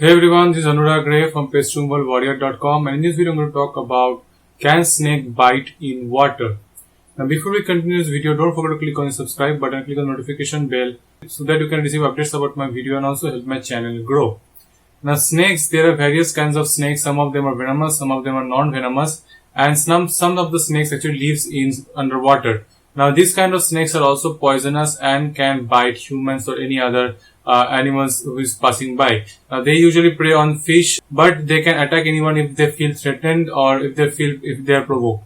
Hey everyone, this is Anurag Ray from PestRemovalWarrior.com, and in this video I'm going to talk about can snake bite in water. Now before we continue this video, don't forget to click on the subscribe button and click on the notification bell so that you can receive updates about my video and also help my channel grow. Now snakes, there are various kinds of snakes. Some of them are venomous, some of them are non-venomous, and some of the snakes actually lives in underwater. Now these kind of snakes are also poisonous and can bite humans or any other animals who is passing by. They usually prey on fish, but they can attack anyone if they feel threatened or if they are provoked.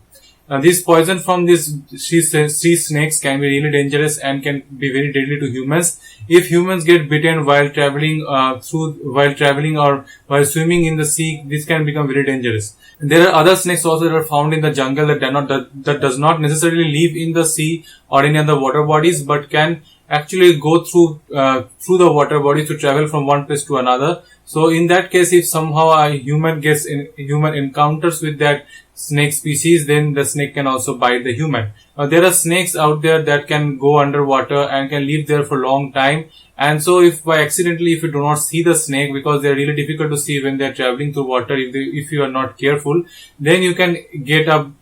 This poison from these sea snakes can be really dangerous and can be very deadly to humans. If humans get bitten while traveling or while swimming in the sea, this can become very dangerous. There are other snakes also that are found in the jungle that does not necessarily live in the sea or any other water bodies, but can actually go through the water bodies to travel from one place to another. So in that case, if somehow a human encounters with that snake species, then the snake can also bite the human. There are snakes out there that can go underwater and can live there for a long time. And so if you do not see the snake, because they are really difficult to see when they are traveling through water, if you are not careful, then you can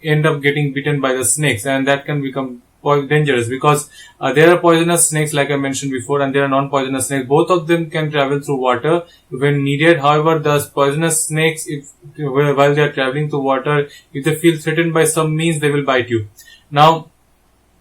end up getting bitten by the snakes, and that can become dangerous because there are poisonous snakes like I mentioned before, and there are non-poisonous snakes. Both of them can travel through water when needed. However, the poisonous snakes, while they are traveling through water, if they feel threatened by some means, they will bite you. Now,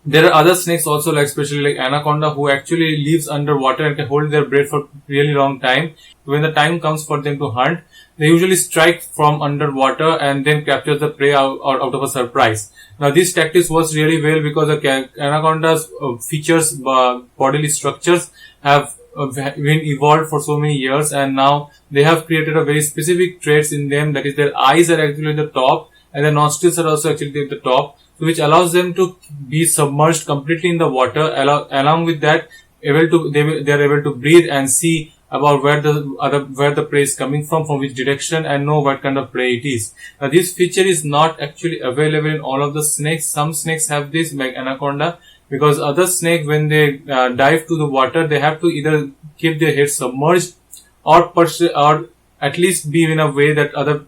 there are other snakes also, like especially like anaconda, who actually lives underwater and can hold their breath for really long time. When the time comes for them to hunt, they usually strike from underwater and then capture the prey out of a surprise. Now this tactics works really well because the anaconda's features, bodily structures have been evolved for so many years, and now they have created a very specific traits in them. That is, their eyes are actually at the top and their nostrils are also actually at the top, which allows them to be submerged completely in the water. Along with that, they are able to breathe and see about where the prey is coming from which direction, and know what kind of prey it is. Now, this feature is not actually available in all of the snakes. Some snakes have this, like anaconda, because other snakes, when they dive to the water, they have to either keep their head submerged or at least be in a way that other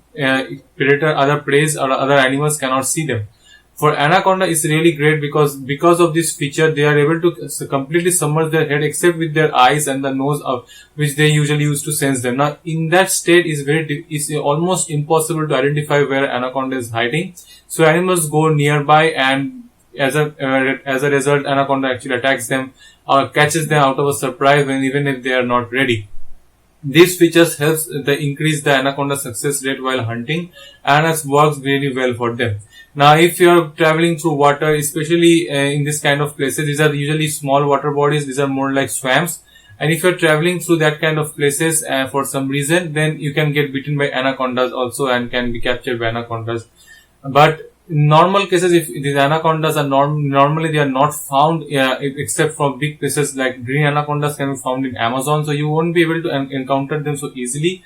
preys or other animals cannot see them. For anaconda, it's really great because of this feature, they are able to completely submerge their head except with their eyes and the nose, of which they usually use to sense them. Now, in that state, it's almost impossible to identify where anaconda is hiding. So animals go nearby, and as a result, anaconda actually attacks them or catches them out of a surprise even if they are not ready. These features helps increase the anaconda success rate while hunting, and it works really well for them. Now, if you are traveling through water, especially in this kind of places, these are usually small water bodies. These are more like swamps. And if you are traveling through that kind of places for some reason, then you can get bitten by anacondas also and can be captured by anacondas. But in normal cases, if these anacondas are normally they are not found except from big places, like green anacondas can be found in Amazon, so you won't be able to encounter them so easily.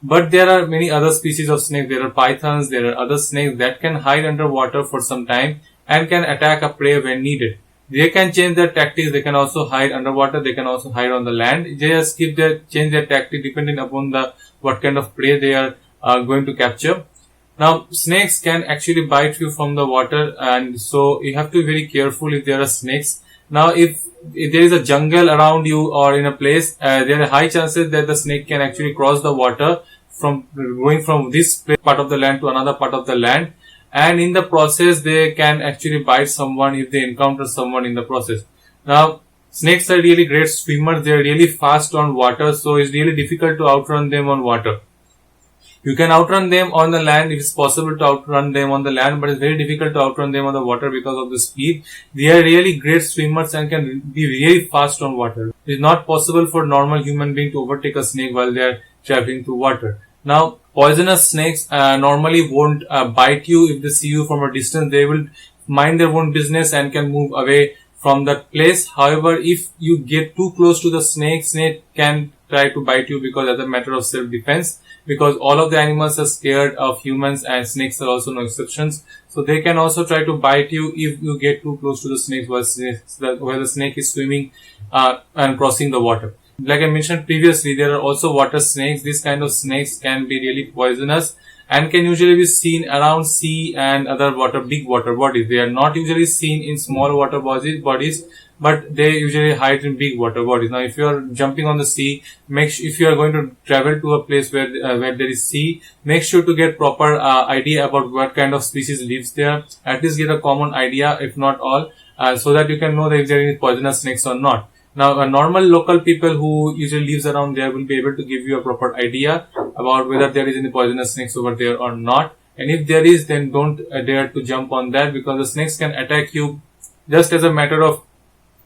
But there are many other species of snakes. There are pythons, there are other snakes that can hide underwater for some time and can attack a prey when needed. They can change their tactics. They can also hide underwater. They can also hide on the land. They just change their tactic depending upon what kind of prey they are going to capture. Now, snakes can actually bite you from the water, and so you have to be very careful if there are snakes. Now, if there is a jungle around you or in a place, there are high chances that the snake can actually cross the water from going from this part of the land to another part of the land, and in the process they can actually bite someone if they encounter someone in the process. Now, snakes are really great swimmers. They are really fast on water, so it's really difficult to outrun them on water. You can outrun them on the land if it's possible to outrun them on the land, but it's very difficult to outrun them on the water because of the speed. They are really great swimmers and can be really fast on water. It is not possible for normal human being to overtake a snake while they are traveling through water. Now, poisonous snakes normally won't bite you if they see you from a distance. They will mind their own business and can move away from that place. However, if you get too close to the snake can try to bite you because as a matter of self-defense, because all of the animals are scared of humans and snakes are also no exceptions. So they can also try to bite you if you get too close to the snake while the snake is swimming and crossing the water. Like I mentioned previously, there are also water snakes. These kind of snakes can be really poisonous and can usually be seen around sea and other big water bodies. They are not usually seen in small water bodies, but they usually hide in big water bodies. Now, if you are jumping on the sea, if you are going to travel to a place where there is sea, make sure to get proper idea about what kind of species lives there. At least get a common idea, if not all, so that you can know that if there are any poisonous snakes or not. Now, a normal local people who usually lives around there will be able to give you a proper idea about whether there is any poisonous snakes over there or not. And if there is, then don't dare to jump on that, because the snakes can attack you just as a matter of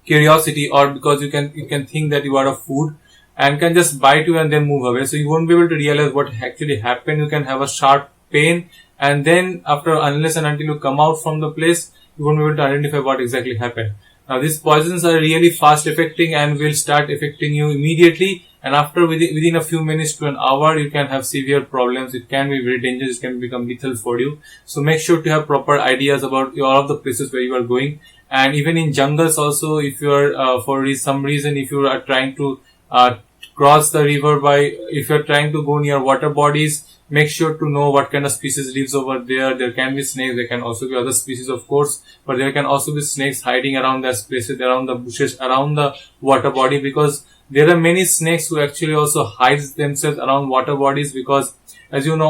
curiosity, or because you can think that you are a food and can just bite you and then move away. So you won't be able to realize what actually happened. You can have a sharp pain, and then unless and until you come out from the place, you won't be able to identify what exactly happened. Now, these poisons are really fast affecting and will start affecting you immediately. And after within a few minutes to an hour, you can have severe problems. It can be very dangerous. It can become lethal for you. So make sure to have proper ideas about all of the places where you are going. And even in jungles also, if you are for some reason, if you are trying to cross the river if you are trying to go near water bodies, make sure to know what kind of species lives over there. There can be snakes, there can also be other species, of course, but there can also be snakes hiding around those places, around the bushes, around the water body, because there are many snakes who actually also hide themselves around water bodies, because as you know,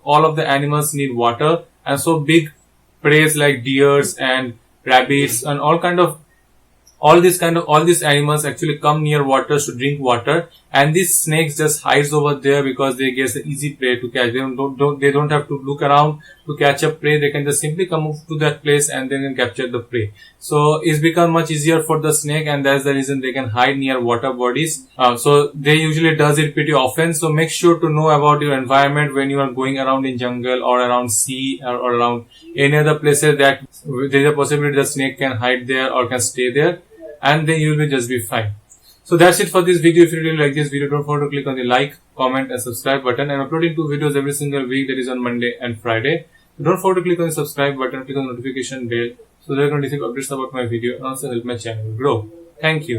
all of the animals need water, and so big prey like deers and rabbits and all these animals actually come near water to drink water, and these snakes just hides over there because they get the easy prey to catch. They don't have to look around to catch a prey. They can just simply come to that place and then capture the prey. So it's become much easier for the snake, and that's the reason they can hide near water bodies. So they usually does it pretty often. So make sure to know about your environment when you are going around in jungle or around sea or around any other places that there is a possibility the snake can hide there or can stay there, and then you will just be fine. So that's it for this video. If you really like this video, don't forget to click on the like, comment and subscribe button. I'm uploading 2 videos every single week, that is on Monday and Friday. So don't forget to click on the subscribe button, click on the notification bell, so that you can receive updates about my video and also help my channel grow. Thank you.